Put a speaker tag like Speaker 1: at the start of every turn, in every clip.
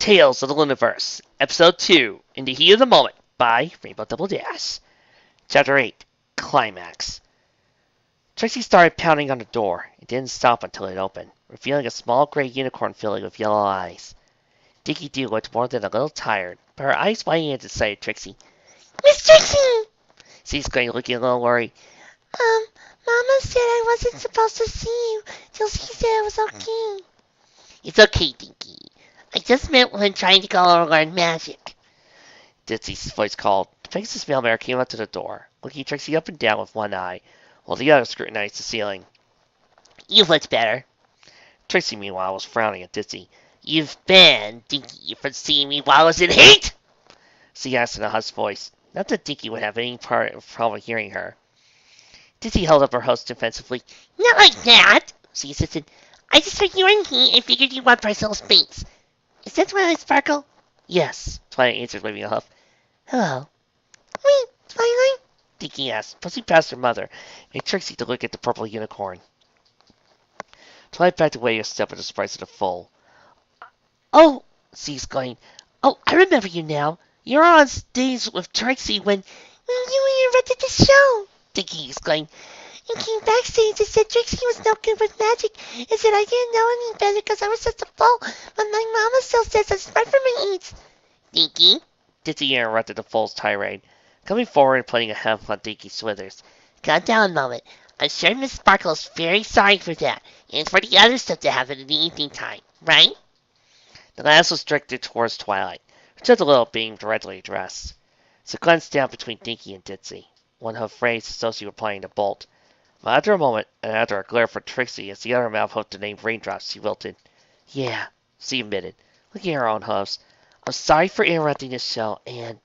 Speaker 1: Tales of the Lunaverse, Episode 2, In the Heat of the Moment, by Rainbow Double Dash. Chapter 8, Climax. Tracy started pounding on the door. It didn't stop until it opened, revealing a small gray unicorn filling with yellow eyes. Dinky Doo looked more than a little tired, but her eyes widened at the sight of Trixie.
Speaker 2: Miss Trixie!
Speaker 1: She exclaimed, looking a little worried.
Speaker 2: Mama said I wasn't supposed to see you till she said it was okay.
Speaker 1: It's okay, Dinky.
Speaker 2: I just meant when trying to go over learn magic.
Speaker 1: Ditsy's voice called. The Pegasus mailman came up to the door, looking Trixie up and down with one eye, while the other scrutinized the ceiling.
Speaker 2: You've looked better.
Speaker 1: Trixie, meanwhile, was frowning at Ditsy.
Speaker 2: You've been, Dinky, for seeing me while I was in heat?
Speaker 1: She asked in a hushed voice. Not that Dinky would have any problem hearing her. Ditsy held up her host defensively.
Speaker 2: Not like that, she insisted. I just heard you were in heat and figured you want personal space. Is that why I sparkle?
Speaker 1: Yes, Twilight answered, leaving a huff.
Speaker 2: Hello. Wait, Twilight?
Speaker 1: Dinky asked, pushing past her mother, made Trixie to look at the purple unicorn. Twilight backed away a step at the surprise of the foal.
Speaker 2: Oh, she exclaimed. Oh, I remember you now. You were on stage with Trixie when you invented the show, Dinky exclaimed. You came backstage and said Trixie was no good with magic and said I didn't know any better because I was just a fool, but my mama still says I'm smart for my age. Dinky?
Speaker 1: Ditsy interrupted the foal's tirade, coming forward and putting a hand on Dinky's withers.
Speaker 2: Calm down a moment. I'm sure Miss Sparkle is very sorry for that, and for the other stuff to happen in the evening time, right?
Speaker 1: The glance was directed towards Twilight, who took the little beam directly addressed. She glanced down between Dinky and Ditsy, one of her phrase associated with playing the bolt. But after a moment, and after a glare for Trixie as the other mouth hooked the name Raindrops, she wilted. Yeah, she admitted, looking at her own hopes. I'm sorry for interrupting this show, and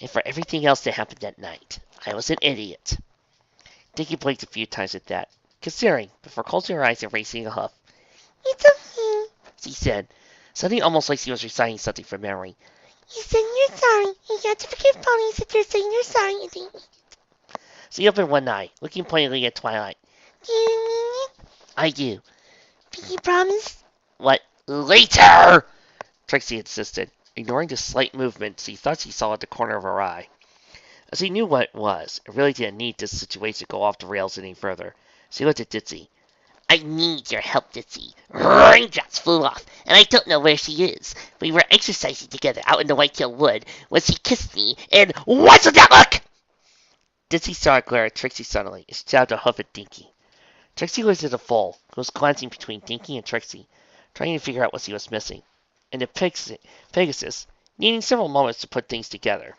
Speaker 1: for everything else that happened that night. I was an idiot. Dinky blinked a few times at that, considering, before closing her eyes and raising a huff.
Speaker 2: It's okay,
Speaker 1: she said, something almost like she was reciting something from memory.
Speaker 2: You said you're sorry, and you have to forgive ponies that you're saying you're sorry, and
Speaker 1: She opened one eye, looking pointedly at Twilight.
Speaker 2: Do you mean it?
Speaker 1: I do.
Speaker 2: Pinky promise?
Speaker 1: What? Later! Trixie insisted, ignoring the slight movement she thought she saw at the corner of her eye. As he knew what it was, and really didn't need this situation to go off the rails any further, she looked at Ditsy.
Speaker 2: I need your help, Ditsy. Raindrops flew off, and I don't know where she is. We were exercising together out in the Whitetail Wood when she kissed me, and what's with that look?
Speaker 1: Ditsy saw a glare at Trixie suddenly, and stabbed a hoof at Dinky. Trixie looked at the foal, who was glancing between Dinky and Trixie, trying to figure out what she was missing, and the Pegasus, needing several moments to put things together.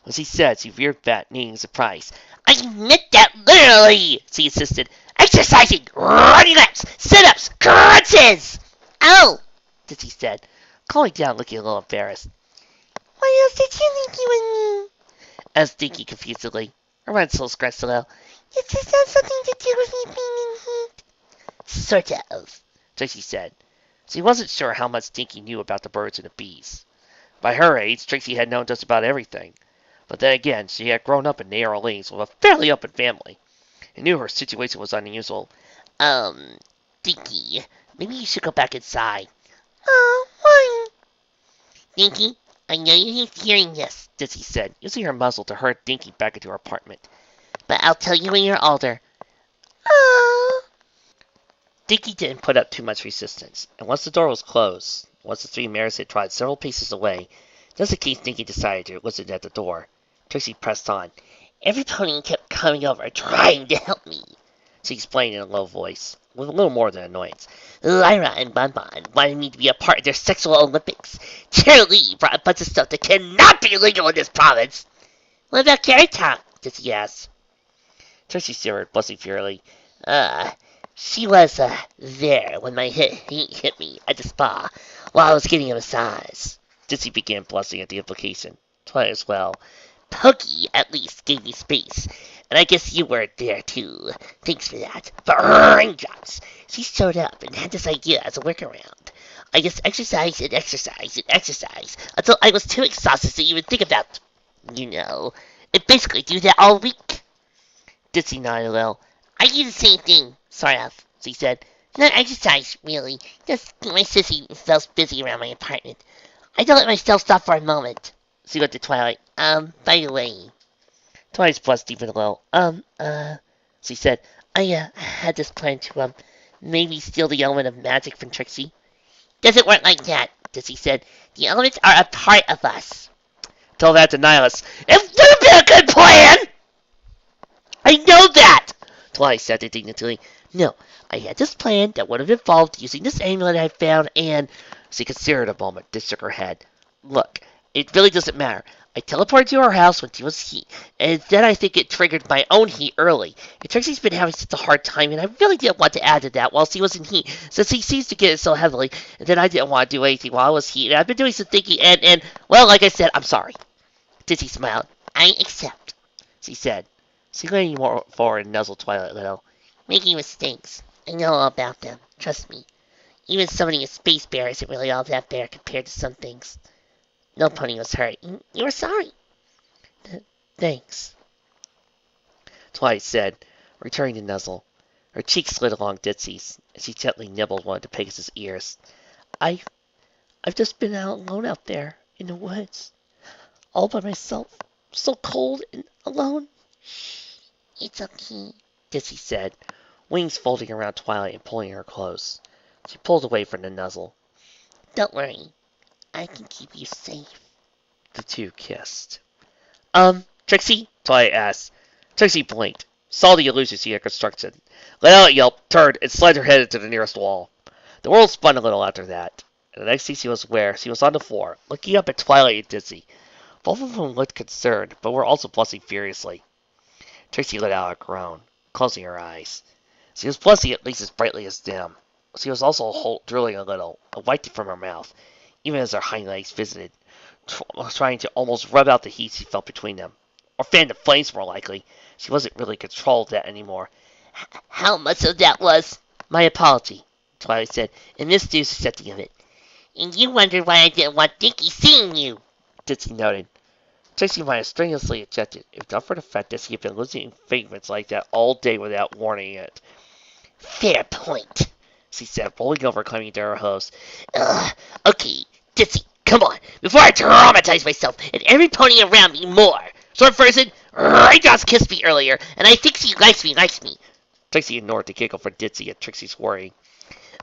Speaker 1: When she said, she veered back, needing surprise.
Speaker 2: I meant that literally, she insisted. Exercising, running laps, sit-ups, crunches! Oh,
Speaker 1: Ditsy said, calling down, looking a little embarrassed.
Speaker 2: What else did you think you would mean?
Speaker 1: Asked Dinky confusedly. Her pencil scratched a little.
Speaker 2: Does this have something to do with me being in heat?
Speaker 1: Sort of, Trixie said. She wasn't sure how much Dinky knew about the birds and the bees. By her age, Trixie had known just about everything. But then again, she had grown up in New Orleans with a fairly open family, and knew her situation was unusual.
Speaker 2: Dinky, maybe you should go back inside. Oh, why? Dinky, I know you hate hearing this,
Speaker 1: Ditsy said, using her muzzle to herd Dinky back into her apartment.
Speaker 2: But I'll tell you when you're older. Oh.
Speaker 1: Dinky didn't put up too much resistance, and once the door was closed, once the three mares had trotted several paces away, just in case Dinky decided to listen at the door, Trixie pressed on.
Speaker 2: Every pony kept coming over, trying to help me,
Speaker 1: she explained in a low voice, with a little more than annoyance.
Speaker 2: Lyra and Bonbon wanted me to be a part of their sexual Olympics. Lee brought a bunch of stuff that cannot be legal in this province. What about Carrot Top? Ditsy asked.
Speaker 1: Trixie shivered, blushing furiously.
Speaker 2: She was, there when my heat hit me at the spa, while I was getting a massage.
Speaker 1: Ditsy began blushing at the implication. Twilight as well.
Speaker 2: Pokey, at least, gave me space, and I guess you were there, too. Thanks for that. But Raindrops, she showed up and had this idea as a workaround. I just exercised and exercised and exercised until I was too exhausted to even think about, and basically do that all week.
Speaker 1: Ditsy nodded a little.
Speaker 2: I do the same thing, sort of, she said. Not exercise, really. Just my sissy felt busy around my apartment. I don't let myself stop for a moment. She looked at Twilight. By the way.
Speaker 1: Twilight's blushed even a little.
Speaker 2: She said, I had this plan to, maybe steal the element of magic from Trixie. Doesn't work like that, Dizzy said. The elements are a part of us.
Speaker 1: Tell that to Nihilus. It would have been a good plan!
Speaker 2: I know that!
Speaker 1: Twilight said indignantly.
Speaker 2: No, I had this plan that would have involved using this amulet I found and...
Speaker 1: She considered a moment, then shook her head. Look, it really doesn't matter. I teleported to her house when she was heat, and then I think it triggered my own heat early. And Trixie's been having such a hard time, and I really didn't want to add to that while she was in heat, since he seems to get it so heavily, and then I didn't want to do anything while I was heat, and I've been doing some thinking, and well, like I said, I'm sorry.
Speaker 2: Dizzy smiled. I accept,
Speaker 1: she said. She leaned more forward and nuzzled Twilight a little.
Speaker 2: Making mistakes. I know all about them. Trust me. Even summoning a space bear isn't really all that bad compared to some things. No pony was hurt. You were sorry.
Speaker 1: Thanks, Twilight said, returning to nuzzle. Her cheek slid along Ditsy's, and she gently nibbled one of the Pegasus' ears. I've just been alone out there in the woods, all by myself, so cold and alone.
Speaker 2: It's okay,
Speaker 1: Ditsy said, wings folding around Twilight and pulling her close. She pulled away from the nuzzle.
Speaker 2: Don't worry. I can keep you safe.
Speaker 1: The two kissed. Trixie? Twilight asked. Trixie blinked, saw the illusion she had constructed, let out a yelp, turned, and slid her head into the nearest wall. The world spun a little after that, and the next thing she was aware, she was on the floor, looking up at Twilight and Ditsy. Both of them looked concerned, but were also blushing furiously. Trixie let out a groan, closing her eyes. She was blushing at least as brightly as them. She was also drooling a little, and wiped it from her mouth, even as her hind legs visited, trying to almost rub out the heat she felt between them. Or fan the flames, more likely. She wasn't really in control of that anymore.
Speaker 2: How much of that was?
Speaker 1: My apology, Twilight said, and Miss Deuce accepting of it.
Speaker 2: And you wondered why I didn't want Dinky seeing you,
Speaker 1: Ditsy noted. Trixie might have strenuously objected, if not for the fact that she had been losing favorites like that all day without warning it.
Speaker 2: Fair point,
Speaker 1: she said, rolling over climbing to her host.
Speaker 2: Okay, Ditsy, come on, before I traumatize myself and every pony around me more. Short version, Raindrops kissed me earlier, and I think she likes me.
Speaker 1: Trixie ignored the giggle for Ditsy at Trixie's worry.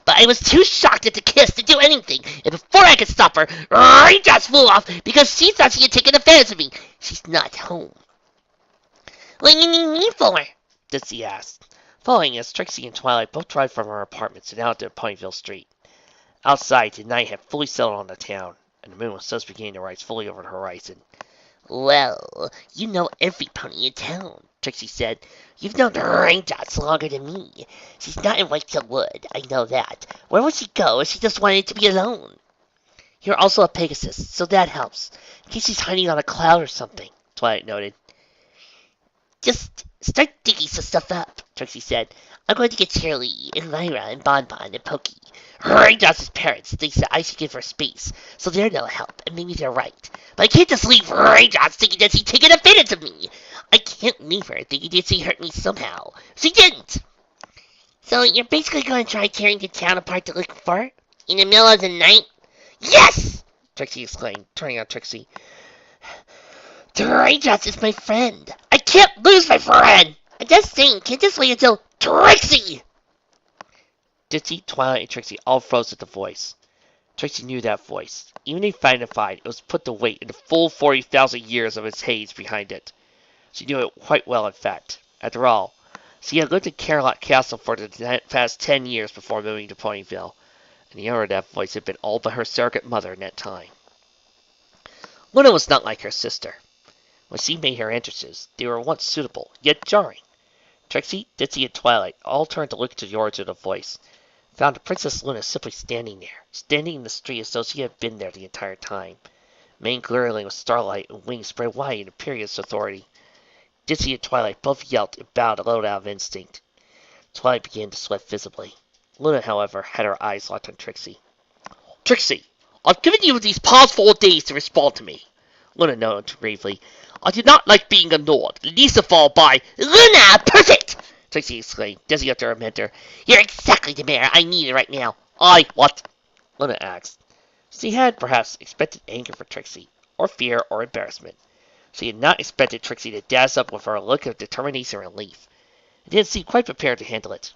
Speaker 2: But I was too shocked at the kiss to do anything, and before I could stop her, Raindrops flew off because she thought she had taken offense of me. She's not home. What do you need me for?
Speaker 1: Ditsy asked, following as Trixie and Twilight both drive from her apartments and out to Ponyville Street. Outside, the night had fully settled on the town, and the moon was just beginning to rise fully over the horizon.
Speaker 2: Well, you know every pony in town, Trixie said. You've known Raindrops longer than me. She's not in Whitefield Wood, I know that. Where would she go if she just wanted to be alone?
Speaker 1: You're also a Pegasus, so that helps. In case she's hiding on a cloud or something, Twilight noted.
Speaker 2: Just start digging some stuff up, Trixie said. I'm going to get Shirley and Lyra and Bonbon and Pokey. Raindrops' parents think that I should give her space, so they're no help, and maybe they're right. But I can't just leave Raindrops thinking that she's taken offense of me. I can't leave her thinking that she hurt me somehow. She didn't! So you're basically going to try tearing the town apart to look for her? In the middle of the night? Yes! Trixie exclaimed, turning on Trixie. Raindrops is my friend. I can't lose my friend! I'm just saying, can't just wait until Trixie!
Speaker 1: Ditsy, Twilight, and Trixie all froze at the voice. Trixie knew that voice. Even if magnified, it was put to weight in the full 40,000 years of its haze behind it. She knew it quite well, in fact. After all, she had lived in Carolot Castle for the past 10 years before moving to Ponyville, and the owner of that voice had been all but her surrogate mother in that time. Luna was not like her sister. When she made her entrances, they were once suitable, yet jarring. Trixie, Ditsy, and Twilight all turned to look to the origin of the voice, found Princess Luna simply standing there, standing in the street as though she had been there the entire time, mane glittering with starlight and wings spread wide in imperious authority. Ditsy and Twilight both yelped and bowed a little out of instinct. Twilight began to sweat visibly. Luna, however, had her eyes locked on Trixie. Trixie, I've given you these past 4 days to respond to me, Luna noted gravely. I do not like being ignored, least of all by...
Speaker 2: Luna, perfect!
Speaker 1: Trixie exclaimed, dizzy up to her mentor.
Speaker 2: You're exactly the mayor I need right now.
Speaker 1: What? Luna asked. She had perhaps expected anger for Trixie, or fear, or embarrassment. She had not expected Trixie to dazzle up with her look of determination and relief. It didn't seem quite prepared to handle it.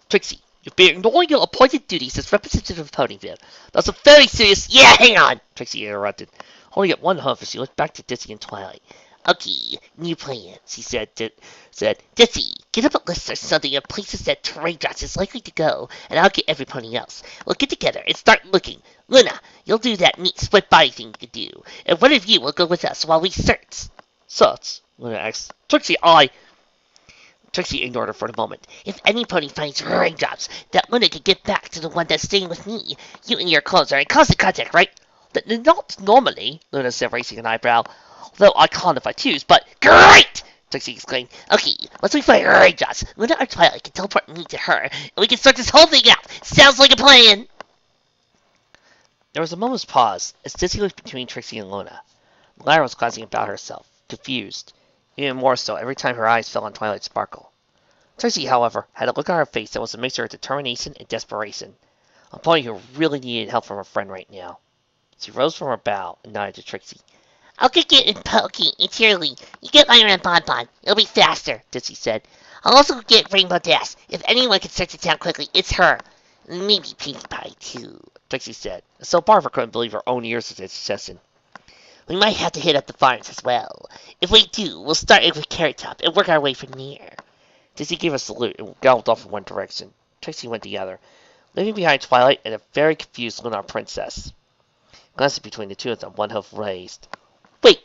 Speaker 1: Trixie, you've been ignoring your appointed duties as representative of Ponyville. That's a very serious...
Speaker 2: Yeah, hang on,
Speaker 1: Trixie interrupted, holding up one hoof as she looked back to Dizzy and Twilight.
Speaker 2: Okay, new plan, she said. Ditsy, get up a list or something of places that Raindrops is likely to go, and I'll get everybody else. We'll get together and start looking. Luna, you'll do that neat split body thing you can do, and one of you will go with us while we search.
Speaker 1: Search? Luna asked. Trixie ignored her for the moment.
Speaker 2: If any pony finds Raindrops, that Luna can get back to the one that's staying with me. You and your clones are in constant contact, right?
Speaker 1: Not normally, Luna said, raising an eyebrow. Though I can't if I choose, but...
Speaker 2: Great! Trixie exclaimed. Okay, once we find Raindrops, Luna or Twilight can teleport me to her, and we can start this whole thing out. Sounds like a plan!
Speaker 1: There was a moment's pause as Dizzy looked between Trixie and Luna. The latter was glancing about herself, confused, even more so every time her eyes fell on Twilight's sparkle. Trixie, however, had a look on her face that was a mixture of determination and desperation. A pony who really needed help from her friend right now. She rose from her bow and nodded to Trixie.
Speaker 2: I'll kick it and Pokey and Cheerly. You get Iron and Bonbon. It'll be faster, Ditsy said. I'll also get Rainbow Dash. If anyone can search the town quickly, it's her. Maybe Pinkie Pie, too,
Speaker 1: Trixie said, as though Barbara couldn't believe her own ears as it suggested.
Speaker 2: We might have to hit up the farms as well. If we do, we'll start with Carrot Top and work our way from there.
Speaker 1: Dizzy gave a salute and galloped off in one direction. Trixie went the other, leaving behind Twilight and a very confused Lunar princess. Glancing between the two of them, one hoof raised.
Speaker 2: Wait,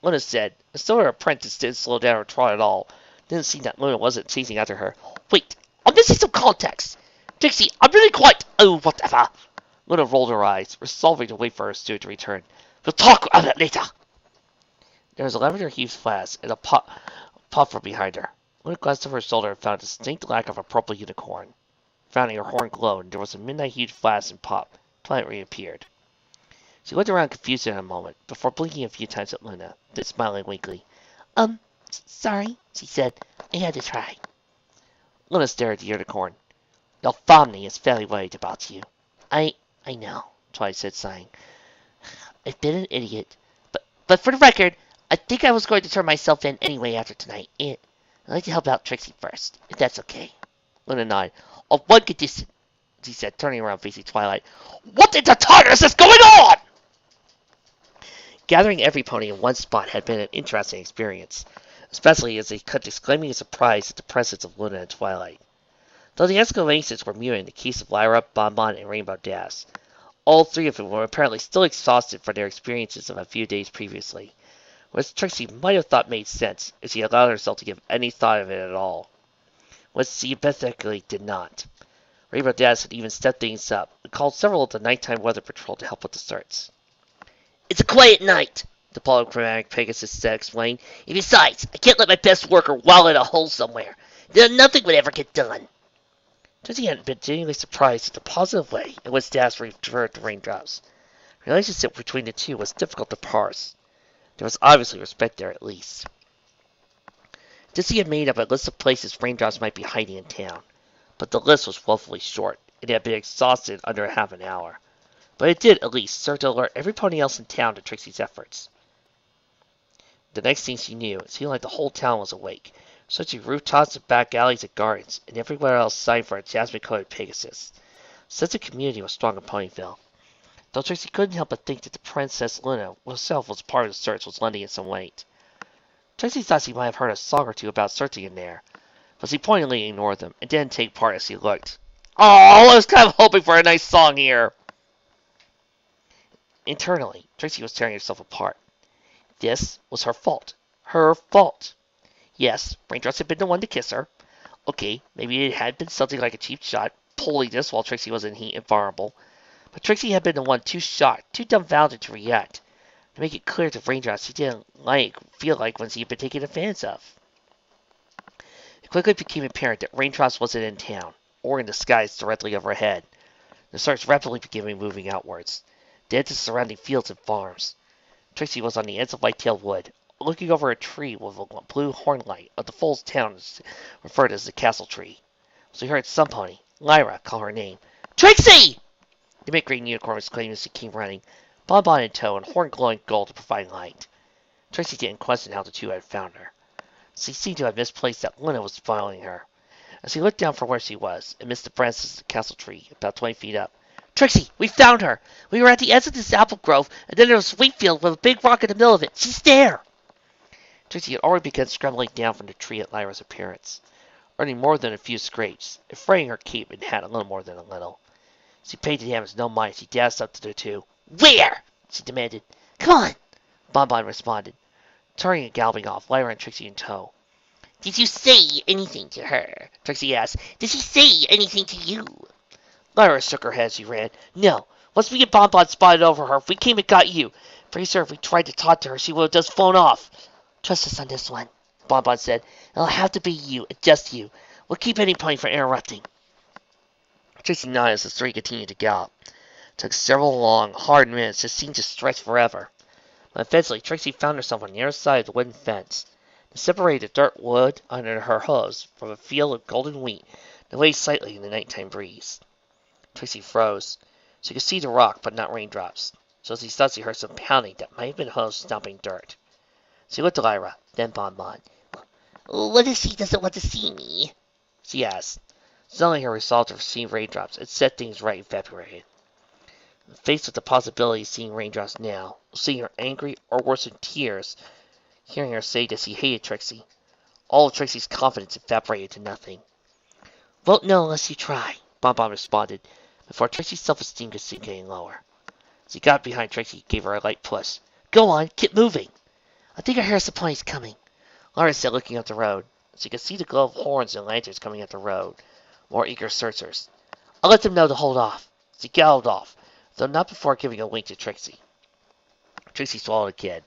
Speaker 1: Luna said, as though her apprentice didn't slow down or trot at all. Didn't seem that Luna wasn't chasing after her.
Speaker 2: Wait, I'm missing some context.
Speaker 1: Trixie, I'm really quite... Oh, whatever. Luna rolled her eyes, resolving to wait for her steward to return. We'll talk about it later. There was a lavender-hued flash and a puffer behind her. Luna glanced over her shoulder and found a distinct lack of a purple unicorn. Finding her horn glowed, and there was a midnight-hued flash and pop. Twilight reappeared. She looked around confused in a moment, before blinking a few times at Luna, then smiling weakly.
Speaker 2: Sorry, she said. I had to try.
Speaker 1: Luna stared at the unicorn. Your family is very worried about you.
Speaker 2: I know,
Speaker 1: Twilight said, sighing.
Speaker 2: I've been an idiot. But for the record, I think I was going to turn myself in anyway after tonight. And I'd like to help out Trixie first, if that's okay.
Speaker 1: Luna nodded. On one condition, she said, turning around facing Twilight. What in the Tigers is going on? Gathering every pony in one spot had been an interesting experience, especially as they kept exclaiming in surprise at the presence of Luna and Twilight. Though the exclamations were mute in the case of Lyra, Bonbon, and Rainbow Dash, all three of them were apparently still exhausted from their experiences of a few days previously, which Trixie might have thought made sense if she allowed herself to give any thought of it at all, which she emphatically did not. Rainbow Dash had even stepped things up and called several of the nighttime weather patrol to help with the search.
Speaker 2: It's a quiet night,
Speaker 1: the polychromatic Pegasus said, explained.
Speaker 2: And besides, I can't let my best worker wallow in a hole somewhere. Then nothing would ever get done.
Speaker 1: Trixie hadn't been genuinely surprised at the positive way in which Dash referred to Raindrops. The relationship between the two was difficult to parse. There was obviously respect there at least. Dizzy had made up a list of places Raindrops might be hiding in town, but the list was woefully short. It had been exhausted in under half an hour. But it did, at least, serve to alert every pony else in town to Trixie's efforts. The next thing she knew, it seemed like the whole town was awake, searching rooftops and back alleys and gardens, and everywhere else sighing for a jasmine-coated Pegasus. The sense of community was strong in Ponyville. Though Trixie couldn't help but think that the Princess Luna herself was part of the search was lending it some weight. Trixie thought she might have heard a song or two about searching in there, but she pointedly ignored them, and didn't take part as she looked. Oh, I was kind of hoping for a nice song here. Internally, Trixie was tearing herself apart. This was her fault. Her fault. Yes, Raindrops had been the one to kiss her. Okay, maybe it had been something like a cheap shot, pulling this while Trixie was in heat and vulnerable. But Trixie had been the one too shocked, too dumbfounded to react, to make it clear to Raindrops she didn't feel like when she had been taken advantage of. It quickly became apparent that Raindrops wasn't in town, or in the skies directly overhead. The search rapidly began moving outwards, then to surrounding fields and farms. Trixie was on the edge of Whitetail Wood, looking over a tree with a blue horn light of the full town is referred as the castle tree. So he heard some pony, Lyra, call her name. Trixie! The big green unicorn was claiming as he came running, bonbon in tow and horn glowing gold to provide light. Trixie didn't question how the two had found her. She seemed to have misplaced that Luna was following her. As he looked down from where she was, amidst the branches of the castle tree, about 20 feet up. Trixie, we found her! We were at the edge of this apple grove, and then there was a wheat field with a big rock in the middle of it. She's there! Trixie had already begun scrambling down from the tree at Lyra's appearance, earning more than a few scrapes, and fraying her cape and hat a little more than a little. She paid the damage no mind as she dashed up to the two. Where? She demanded.
Speaker 2: Come on!
Speaker 1: Bonbon responded, turning and galloping off, Lyra and Trixie in tow.
Speaker 2: Did you say anything to her? Trixie asked. Did she say anything to you?
Speaker 1: Lyra shook her head as she ran. No. Once we get Bonbon spotted over her, if we came and got you, pretty sure if we tried to talk to her, she would have just flown off.
Speaker 2: Trust us on this one,
Speaker 1: Bonbon said.
Speaker 2: It'll have to be you, and just you. We'll keep any point from interrupting.
Speaker 1: Trixie nodded as the three continued to gallop. It took several long, hard minutes that seemed to stretch forever. But eventually, Trixie found herself on the other side of the wooden fence. It separated the dirt wood under her hooves from a field of golden wheat that lay slightly in the nighttime breeze. Trixie froze. She could see the rock, but not raindrops. So she thought she heard some pounding that might have been hooves stomping dirt. She looked at Lyra, then Bonbon.
Speaker 2: What if she doesn't want to see me?
Speaker 1: She asked. Suddenly her resolve to see raindrops had set things right evaporated. Faced with the possibility of seeing raindrops now, seeing her angry or worse in tears, hearing her say that she hated Trixie, all of Trixie's confidence evaporated to nothing.
Speaker 2: Won't know unless you try,
Speaker 1: Bonbon responded, before Trixie's self-esteem could seem getting lower. She got behind Trixie, gave her a light push.
Speaker 2: Go on, keep moving. I think I hear some ponies coming,
Speaker 1: Lyra said, looking up the road. She could see the glow of horns and lanterns coming up the road. More eager searchers.
Speaker 2: I'll let them know to hold off.
Speaker 1: She galloped off, though not before giving a wink to Trixie. Trixie swallowed again,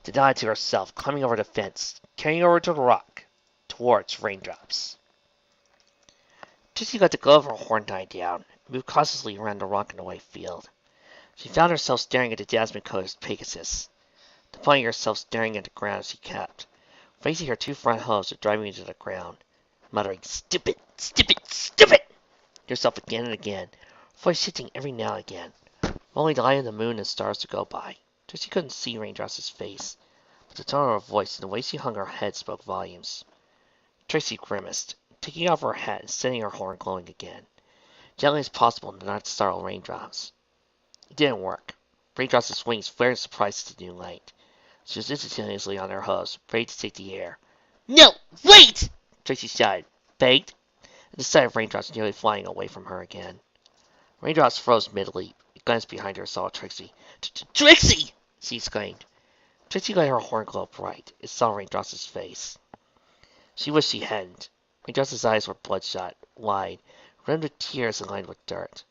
Speaker 1: then nodded to herself, climbing over the fence, carrying over to the rock, towards raindrops. Trixie let the glow of her horn die down, and moved cautiously around the rock in the white field. She found herself staring at the jasmine-colored Pegasus, finding herself staring at the ground as she kept, facing her two front hooves that driving into the ground, muttering, Stupid! Stupid! Stupid! Herself again and again, voice shifting every now and again, only the light of the moon and stars to go by. Trixie couldn't see Raindrops' face, but the tone of her voice and the way she hung her head spoke volumes. Trixie grimaced, taking off her hat and setting her horn glowing again, gently as possible not to startle Raindrops. It didn't work. Raindrops' wings flared in surprise at the new light. She was instantaneously on her hooves, ready to take the air.
Speaker 2: No! Wait!
Speaker 1: Trixie shouted, begged, and the sight of Raindrops nearly flying away from her again. Raindrops froze mid-leap. He glanced behind her and saw Trixie.
Speaker 2: Trixie!
Speaker 1: She exclaimed. Trixie let her horn glow bright. It saw Raindrops' face. She wished she hadn't. Raindrops' eyes were bloodshot, wide, rimmed with tears and lined with dirt.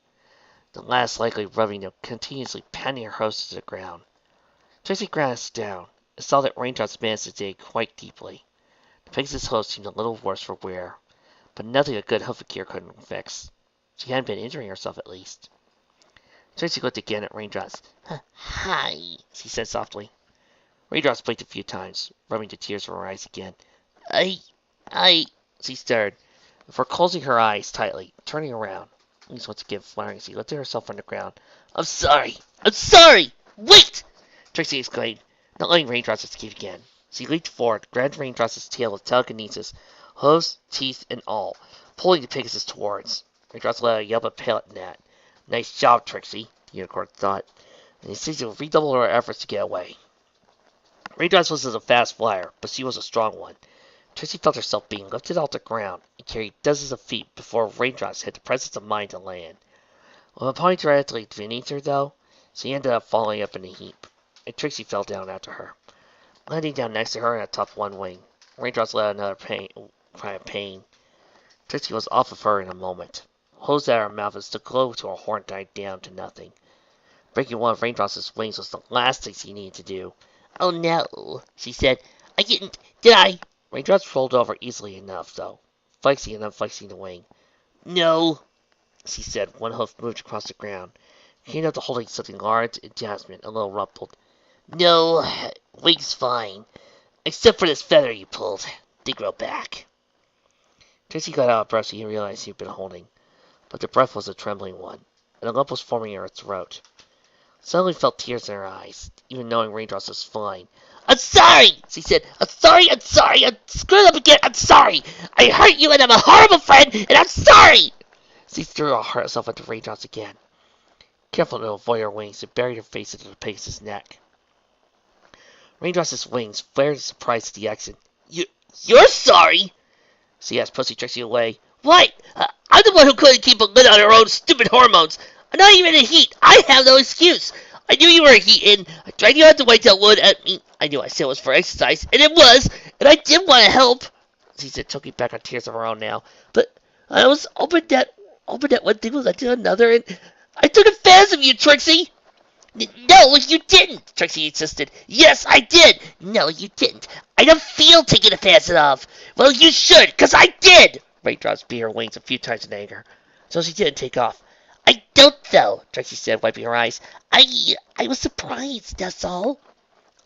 Speaker 1: The last likely rubbing them continuously pounding her hooves to the ground. Trixie glanced down and saw that Raindrops managed to dig quite deeply. The Pegasus' hooves seemed a little worse for wear, but nothing a good hoof gear couldn't fix. She hadn't been injuring herself, at least. Trixie looked again at Raindrops.
Speaker 2: Hi,
Speaker 1: she said softly. Raindrops blinked a few times, rubbing the tears from her eyes again. She stirred, before closing her eyes tightly, turning around, at least once again flaring as she lifted herself from the ground. I'm sorry!
Speaker 2: Wait!
Speaker 1: Trixie exclaimed, not letting Raindrops escape again. She leaped forward, grabbed Raindrops' tail with telekinesis, hooves, teeth, and all, pulling the Pegasus towards. Raindrops let out a yelp of pain at that. Nice job, Trixie, the unicorn thought, and he seemed to redouble her efforts to get away. Raindrops was a fast flyer, but she was a strong one. Trixie felt herself being lifted off the ground and carried dozens of feet before Raindrops had the presence of mind to land. When the pony directly beneath her, though, she ended up falling up in a heap, and Trixie fell down after her, landing down next to her in a tough one wing. Raindrops let out another cry of pain. Trixie was off of her in a moment. Hose out of her mouth as the glow to her horn died down to nothing. Breaking one of Raindrops' wings was the last thing she needed to do.
Speaker 2: Oh no, she said. I didn't. Did I?
Speaker 1: Raindrops rolled over easily enough, though, flexing and unflexing the wing.
Speaker 2: No,
Speaker 1: she said. One hoof moved across the ground, came up to holding something large and jasmine, a little rumpled.
Speaker 2: No, wing's fine. Except for this feather you pulled. They grow back. Trixie got out of breath and realized he'd been holding, but the breath was a trembling one, and a lump was forming in her throat. Suddenly felt tears in her eyes, even knowing raindrops was flying. I'm sorry, she said. I'm sorry, I screwed up again, I'm sorry. I hurt you and I'm a horrible friend, and I'm sorry. She threw herself into raindrops again, careful to avoid her wings, and buried her face into the Pegasus' neck. Raindrops' wings flared in surprise at the accent. You're sorry? She asked, pushing Trixie away. What? I'm the one who couldn't keep a lid on her own stupid hormones. I'm not even in heat. I have no excuse. I knew you were heating. I dragged you out the Whitetail Wood. I knew I said it was for exercise, and it was, and I did want to help. She said, choking back on tears of her own now. But I was hoping that one thing would lead to another, and I took advantage of you, Trixie. No, you didn't, Trixie insisted. Yes, I did. No, you didn't. I don't feel taken advantage of. Well, you should, 'cause I did. Raindrops beat her wings a few times in anger, so she didn't take off. I don't, though, Trixie said, wiping her eyes. I was surprised, that's all.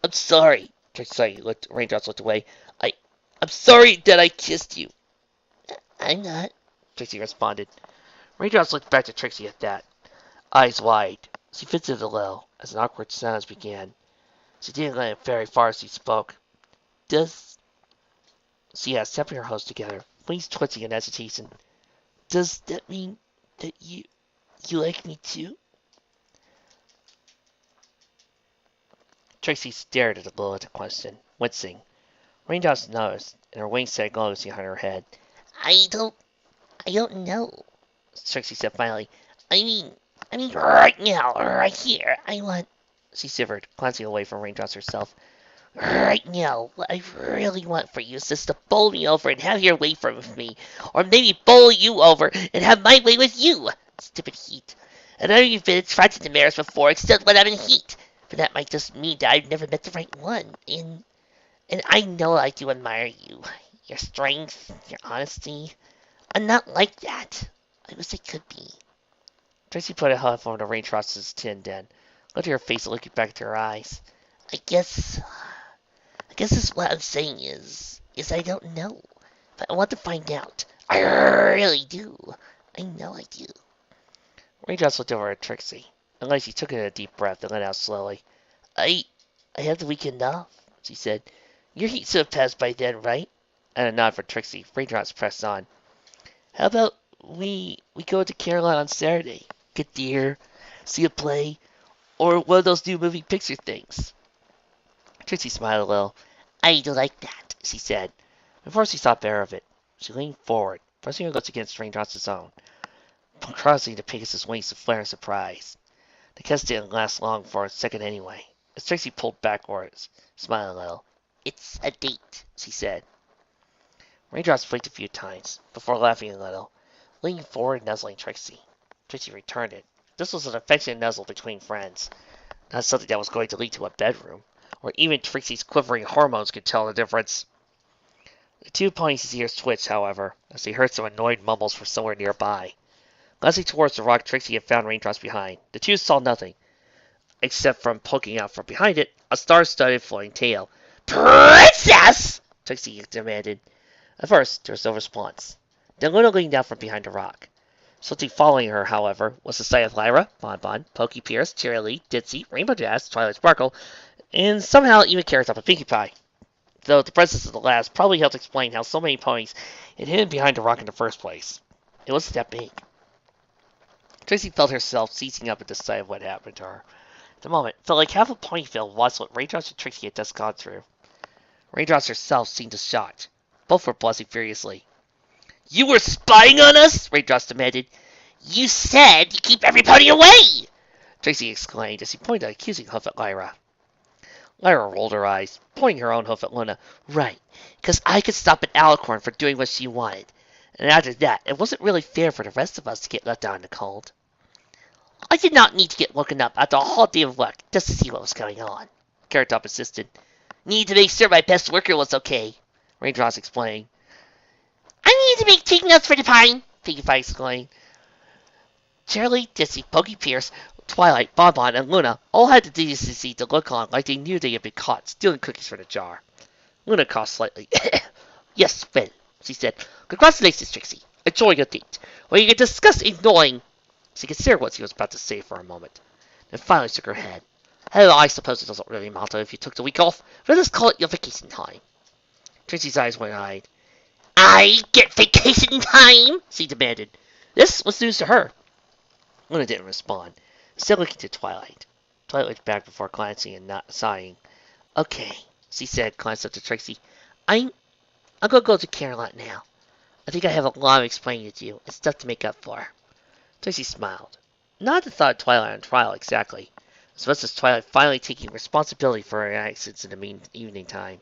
Speaker 2: I'm sorry, Trixie Raindrops looked away. I'm sorry that I kissed you. I'm not, Trixie responded. Raindrops looked back to Trixie at that, eyes wide. She fidgeted a little as an awkward silence began. She didn't let it very far as she spoke. She asked, tapping her hose together, wings twitching in agitation. Does that mean that you like me too? Trixie stared at the bulleted question, wincing. Raindrops noticed, and her wings sagged low behind her head. I don't know, Trixie said finally. I mean, right now, right here, she shivered, glancing away from Raindrops herself. Right now, what I really want for you is just to bowl me over and have your way with me, or maybe bowl you over and have my way with you. Stupid heat. I know you've been attracted to mares before, except when I'm in heat, but that might just mean that I've never met the right one, and I know I do admire you. Your strength, your honesty. I'm not like that. I wish I could be. Tracy put a huff on the Raindrops' chin then, looked at her face and looked back into her eyes. I guess that's what I'm saying is I don't know. But I want to find out. I really do. I know I do. Raindrops looked over at Trixie, and she took in a deep breath and let out slowly. I have the weekend off, she said. Your heat should have passed by then, right? And a nod for Trixie. Raindrops pressed on. How about we go to Caroline on Saturday? Get deer, see a play, or one of those new moving picture things. Trixie smiled a little. I'd like that, she said. Before she thought better of it, she leaned forward, pressing her lips against Raindrops' own, causing the Pegasus' wings to flare in surprise. The kiss didn't last long for a second anyway, as Trixie pulled backwards, smiling a little. It's a date, she said. Raindrops blinked a few times, before laughing a little, leaning forward and nuzzling Trixie. Trixie returned it. This was an affectionate nuzzle between friends, not something that was going to lead to a bedroom, where even Trixie's quivering hormones could tell the difference. The two ponies' ears twitched, however, as they heard some annoyed mumbles from somewhere nearby. Glancing towards the rock Trixie had found Raindrops behind, the two saw nothing, except from poking out from behind it, a star-studded floating tail. Princess! Trixie demanded. At first, there was no response. Then Luna leaned out from behind a rock. Something following her, however, was the sight of Lyra, Bonbon, Pokey Pierce, Cheerilee, Ditzy, Rainbow Jazz, Twilight Sparkle, and somehow even Carrot Top and Pinkie Pie. Though the presence of the last probably helped explain how so many ponies had hidden behind the rock in the first place. It wasn't that big. Trixie felt herself seizing up at the sight of what happened to her. At the moment, it felt like half of Ponyville watched what Raindrops and Trixie had just gone through. Raindrops herself seemed shocked. Both were blushing furiously. You were spying on us? Raindrops demanded. You said you keep every pony away! Trixie exclaimed as he pointed an accusing hoof at Lyra. Lyra rolled her eyes, pointing her own hoof at Luna. Right, because I could stop an alicorn for doing what she wanted. And after that, it wasn't really fair for the rest of us to get left out in the cold. I did not need to get woken up after a whole day of work just to see what was going on, Carrot Top insisted. Need to make sure my best worker was okay, Raindrops explained. I need to make take notes for the pine, Pinkie Pie exclaimed. Cheerilee, Ditzy, Pokey Pierce, Twilight, Bonbon, and Luna all had the decency to look on like they knew they had been caught stealing cookies from the jar.
Speaker 1: Luna coughed slightly. Yes, well, she said. Congratulations, Trixie. Enjoy your date, where you can discuss ignoring. She considered what she was about to say for a moment, then finally shook her head. Hell, I suppose it doesn't really matter if you took the week off, but let's call it your vacation time. Trixie's eyes went wide. I get vacation time, she demanded. This was news to her. Luna didn't respond, still looking to Twilight. Twilight looked back before glancing and not sighing. Okay, she said, glanced up to Trixie. I'm gonna go to Caroline now. I think I have a lot of explaining to do and stuff to make up for. Trixie smiled. Not at the thought of Twilight on trial exactly, as much as Twilight finally taking responsibility for her actions in the mean evening time.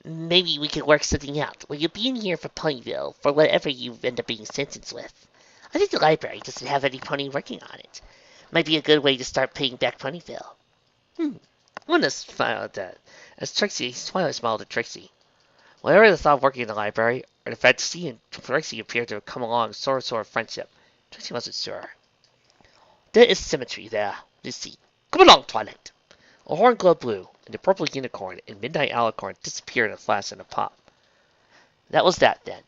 Speaker 1: Maybe we could work something out. Will you be in here for Ponyville for whatever you end up being sentenced with? I think the library doesn't have any pony working on it. Might be a good way to start paying back Ponyville. Luna smiled at that, as Twilight smiled at Trixie. Whatever the thought of working in the library, or the fact that she and Trixie appeared to have come along sort of friendship, Trixie wasn't sure. There is symmetry there, you see. Come along, Twilight. A horn glowed blue, and the purple unicorn and midnight alicorn disappeared in a flash and a pop. That was that, then.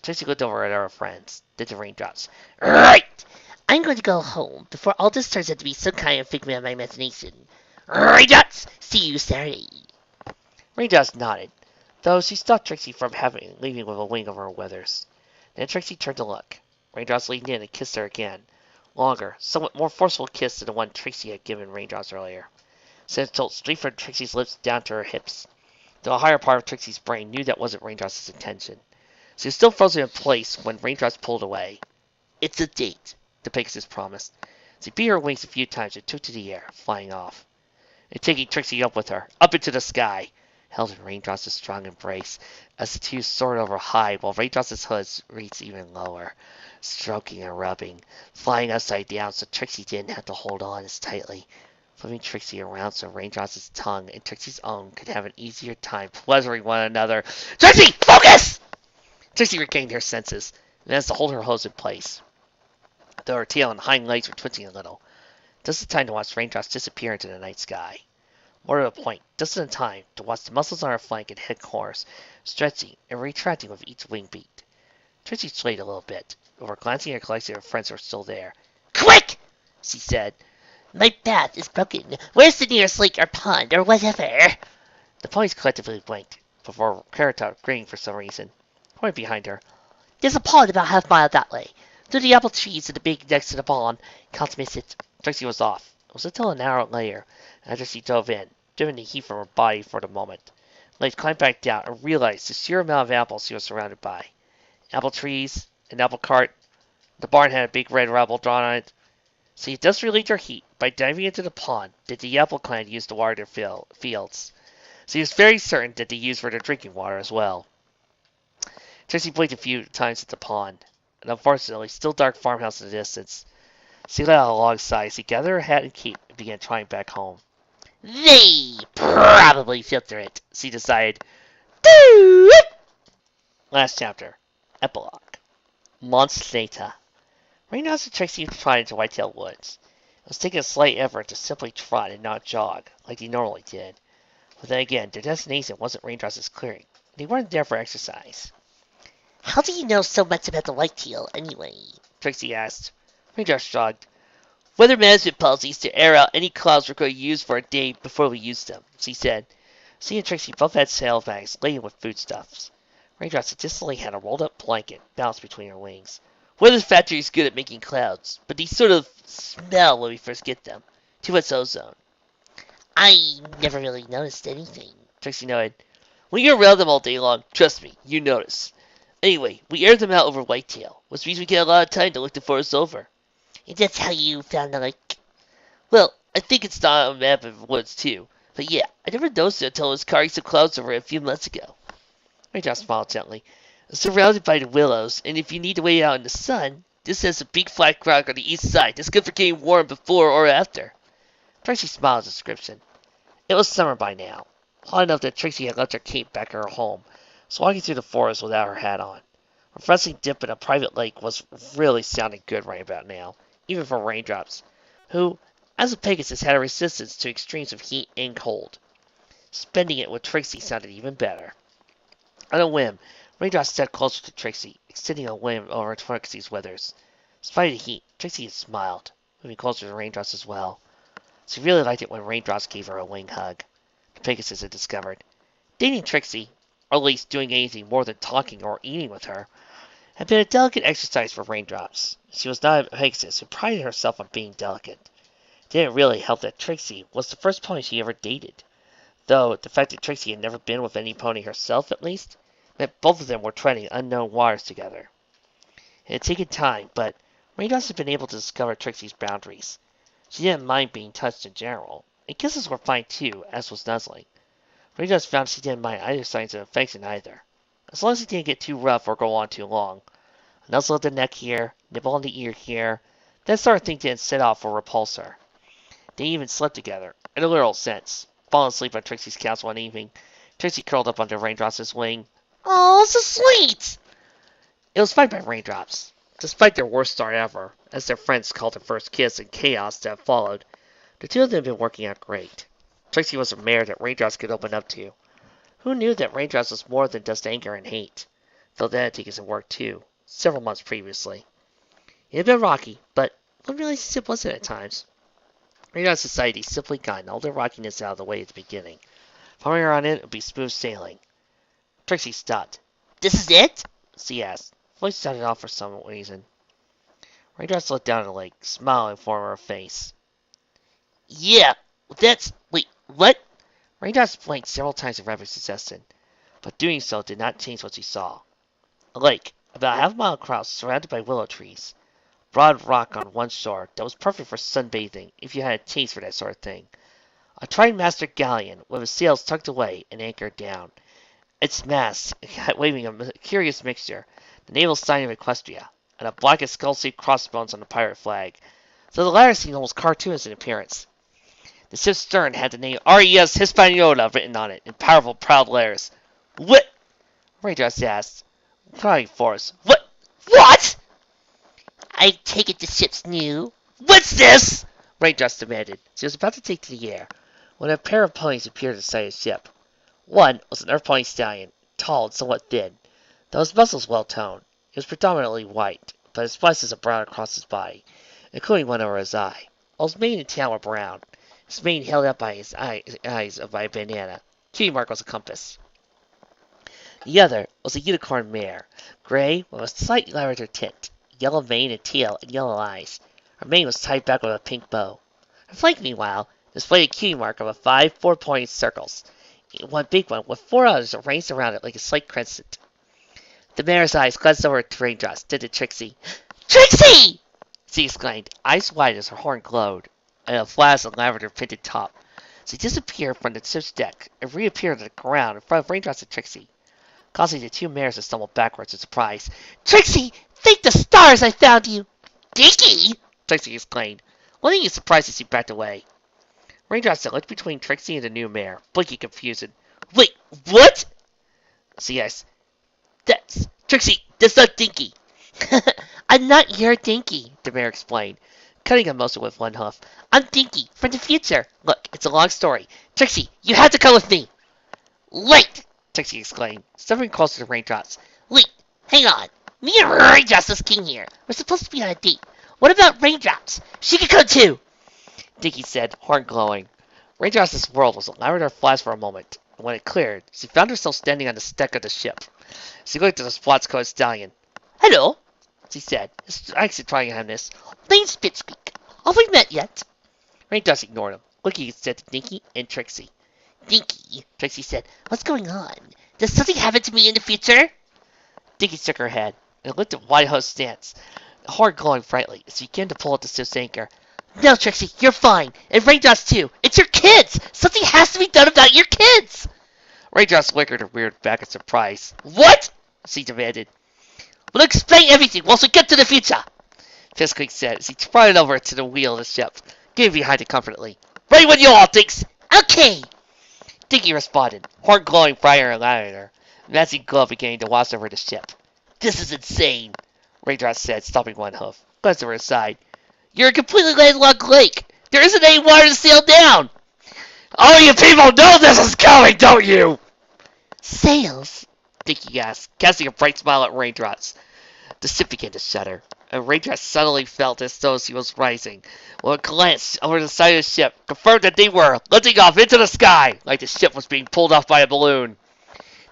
Speaker 1: Trixie looked over at her friends, then to Raindrops. Right! I'm going to go home before all this turns out to be some kind of figment of my imagination. Raindrops! See you Saturday. Raindrops nodded, though she stopped Trixie from leaving with a wing over her withers. Then Trixie turned to look. Raindrops leaned in and kissed her again. Longer, somewhat more forceful kiss than the one Trixie had given Raindrops earlier. Sent straight from Trixie's lips down to her hips. Though a higher part of Trixie's brain knew that wasn't Raindrops' intention. She was still frozen in place when Raindrops pulled away. It's a date, the Pegasus promised. She beat her wings a few times and took to the air, flying off. And taking Trixie up with her, up into the sky, held in Raindrops' strong embrace, as the two soared over high while Raindrops' hood reached even lower, stroking and rubbing, flying upside down so Trixie didn't have to hold on as tightly, flipping Trixie around so Raindrops' tongue and Trixie's own could have an easier time pleasuring one another. Trixie, focus! Trixie regained her senses, and managed to hold her hose in place, though her tail and hind legs were twitching a little. Just in time to watch Raindrops disappear into the night sky. More to the point, just in time to watch the muscles on her flank and head corners stretching and retracting with each wing beat. Trixie swayed a little bit, before glancing at her collection of friends who were still there. Quick! She said. My bath is broken. Where's the nearest lake or pond or whatever? The ponies collectively blinked, before Carrot grinning for some reason. Right behind her. There's a pond about half a mile that way. Through the apple trees and the big next to the pond. Can't miss it. Trixie was off. It was until an hour later, after she dove in, driven the heat from her body for the moment. Light climbed back down and realized the sheer amount of apples she was surrounded by. Apple trees, an apple cart. The barn had a big red rebel drawn on it. So you just relieved her heat by diving into the pond that the Apple clan used to water their fields. So he was very certain that they used for their drinking water as well. Trixie blinked a few times at the pond, and unfortunately, still dark farmhouse in the distance. She let out a long sigh as she gathered her hat and cape and began trying back home. They probably filter it, she decided. Last chapter. Epilogue. Months later. Raindrops and Trixie trotted into Whitetail Woods. It was taking a slight effort to simply trot and not jog, like they normally did. But then again, their destination wasn't Raindrops' clearing. They weren't there for exercise. How do you know so much about the whitetail, anyway? Trixie asked. Raindrops shrugged. Weather management policies to air out any clouds we're going to use for a day before we use them, she said. She and Trixie both had saddlebags laden with foodstuffs. Raindrops additionally had a rolled-up blanket balanced between her wings. Weather factory is good at making clouds, but they sort of smell when we first get them. Too much ozone. I never really noticed anything, Trixie noted. When you're around them all day long, trust me, you notice. Anyway, we aired them out over Whitetail, which means we get a lot of time to look the forest over. And that's how you found the lake? Well, I think it's not on a map of the woods, too. But yeah, I never noticed it until I was carrying some clouds over it a few months ago. Raindrop smiled gently. Surrounded by the willows, and if you need to wait out in the sun, this has a big flat rock on the east side that's good for getting warm before or after. Trixie smiled at the description. It was summer by now, hot enough that Trixie had left her cape back at her home, so walking through the forest without her hat on. A refreshing dip in a private lake was really sounding good right about now, even for Raindrops, who, as a Pegasus, had a resistance to extremes of heat and cold. Spending it with Trixie sounded even better. On a whim, Raindrop stepped closer to Trixie, extending a limb over Trixie's withers. Despite the heat, Trixie had smiled, moving closer to Raindrops as well. She really liked it when Raindrops gave her a wing hug. The Pegasus had discovered. Dating Trixie, or at least doing anything more than talking or eating with her, had been a delicate exercise for Raindrops. She was not a Pegasus who prided herself on being delicate. It didn't really help that Trixie was the first pony she ever dated, though the fact that Trixie had never been with any pony herself, at least, meant both of them were treading unknown waters together. It had taken time, but Raindrops had been able to discover Trixie's boundaries. She didn't mind being touched in general, and kisses were fine too, as was nuzzling. Raindrops found she didn't mind either signs of affection either, as long as it didn't get too rough or go on too long. A nuzzle at the neck here, nibble on the ear here, that sort of thing didn't set off or repulse her. They even slept together, in a literal sense. Falling asleep on Trixie's couch one evening, Trixie curled up under Raindrops' wing.
Speaker 2: Oh, so sweet!
Speaker 1: It was fine by Raindrops. Despite their worst start ever, as their friends called their first kiss and chaos that followed, the two of them had been working out great. Trixie was a mare that Raindrops could open up to. Who knew that Raindrops was more than just anger and hate? Though that had taken some work too, several months previously. It had been rocky, but one relationship was it at times. Raindrops society simply gotten all their rockiness out of the way at the beginning. From here on in, it would be smooth sailing. Trixie stopped.
Speaker 2: This is it?
Speaker 1: She asked. Voice sounded off for some reason. Raindrops looked down at the lake, smiling for her face.
Speaker 2: Yeah, wait, what?
Speaker 1: Raindrops blinked several times in rapid succession, but doing so did not change what she saw. A lake, about half a mile across, surrounded by willow trees. Broad rock on one shore that was perfect for sunbathing if you had a taste for that sort of thing. A tri-masted galleon with its sails tucked away and anchored down. Its masts waving a curious mixture, the naval sign of Equestria, and a black and skull-shaped crossbones on the pirate flag, so the latter seemed almost cartoonish in appearance. The ship's stern had the name R.E.S. Hispaniola written on it in powerful, proud letters. What? Raindrops asked, crying for us.
Speaker 2: What? I take it the ship's new.
Speaker 1: What's this? Raindrops demanded. She was about to take to the air when a pair of ponies appeared beside the ship. One was an Earth Pony stallion, tall and somewhat thin, though his muscles well toned. He was predominantly white, but his splashes of brown across his body, including one over his eye. All his mane and tail were brown, his mane held up by his eyes by a banana. Cutie mark was a compass. The other was a unicorn mare, gray with a slight lavender tint, yellow mane and tail, and yellow eyes. Her mane was tied back with a pink bow. Her flank, meanwhile, displayed a cutie mark of 5 4-pointed circles, one big one with 4 others arranged around it like a slight crescent. The mare's eyes glanced over to Raindrops, then to Trixie.
Speaker 2: Trixie!
Speaker 1: She exclaimed, eyes wide as her horn glowed, and a flash of lavender tinted top. She disappeared from the ship's deck and reappeared on the ground in front of Raindrops and Trixie, causing the two mares to stumble backwards in surprise.
Speaker 2: Trixie, thank the stars I found you!
Speaker 1: Dinky! Trixie exclaimed, looking as surprised as she backed away. Raindrops looked between Trixie and the new mare, blinking confusion.
Speaker 2: Wait, what?
Speaker 1: She asked. That's Trixie, that's not Dinky.
Speaker 2: I'm not your Dinky,
Speaker 1: the mare explained, cutting a motion with one hoof.
Speaker 2: I'm Dinky, from the future.
Speaker 1: Look, it's a long story. Trixie, you have to come with me.
Speaker 2: Wait,
Speaker 1: Trixie exclaimed, stepping closer to Raindrops.
Speaker 2: Wait, hang on. Me and Raindrops is king here. We're supposed to be on a date. What about Raindrops? She could come too.
Speaker 1: Dinky said, horn glowing. Raindrops' world was a lavender flash for a moment, and when it cleared, she found herself standing on the deck of the ship. She looked at the spots-coated stallion.
Speaker 2: Hello,
Speaker 1: she said, his accent trying on this.
Speaker 2: Name's Spitspeak. Have we met yet?
Speaker 1: Raindrops ignored him, looking instead to Dinky and Trixie.
Speaker 2: Dinky, Trixie said, what's going on? Does something happen to me in the future?
Speaker 1: Dinky shook her head, and looked at White Host's stance, the horn glowing brightly as he began to pull at the ship's anchor.
Speaker 2: No, Trixie, you're fine. And Raindrops too. It's your kids! Something has to be done about your kids!
Speaker 1: Raindrops flickered her weird back in surprise. What? She demanded.
Speaker 2: We'll explain everything once we get to the future,
Speaker 1: Fiskling said as he trotted over to the wheel of the ship, getting behind it confidently. Ready when you are, Dinks!
Speaker 2: Okay!
Speaker 1: Dinky responded, horn glowing brighter and louder, and as he glowed beginning to wash over the ship. This is insane, Raindrops said, stopping one hoof, glanced over his side. You're a completely landlocked lake. There isn't any water to sail down. All you people know this is coming, don't you?
Speaker 2: Sails?
Speaker 1: Dinky asked, casting a bright smile at Raindrops. The ship began to shudder, and Raindrops suddenly felt as though she was rising. When a glance over the side of the ship confirmed that they were lifting off into the sky, like the ship was being pulled off by a balloon.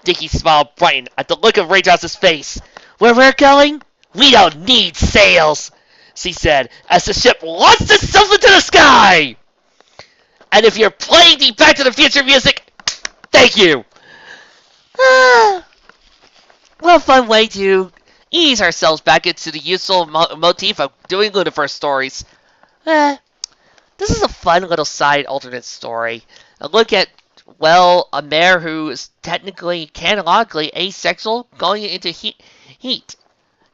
Speaker 1: Dinky's smile brightened at the look of Raindrops' face. Where we're going, we don't need sails, she said, as the ship launched itself into the sky. And if you're playing the Back to the Future music, thank you.
Speaker 2: Ah,
Speaker 1: What a fun way to ease ourselves back into the useful motif of doing Lunaverse stories. Eh, this is a fun little side alternate story. A look at, well, a mare who is technically, canonically asexual going into heat.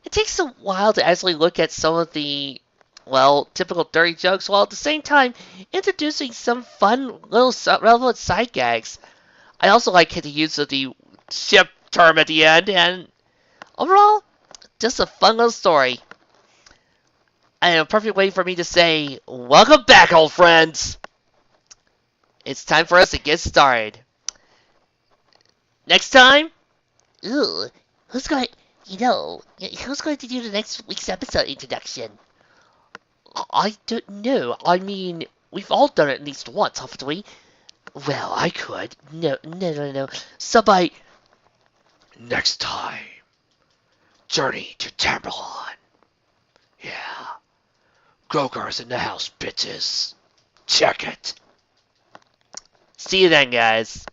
Speaker 1: It takes a while to actually look at some of the, well, typical dirty jokes, while at the same time introducing some fun little relevant side gags. I also like the use of the ship term at the end, and overall, just a fun little story. And a perfect way for me to say, welcome back, old friends! It's time for us to get started. Next time,
Speaker 2: ooh, who's going, who's going to do the next week's episode introduction?
Speaker 1: I don't know. I mean, we've all done it at least once, haven't we?
Speaker 2: Well, I could. No. Somebody.
Speaker 1: Next time, Journey to Tamerlane. Yeah. Grogar's in the house, bitches. Check it. See you then, guys.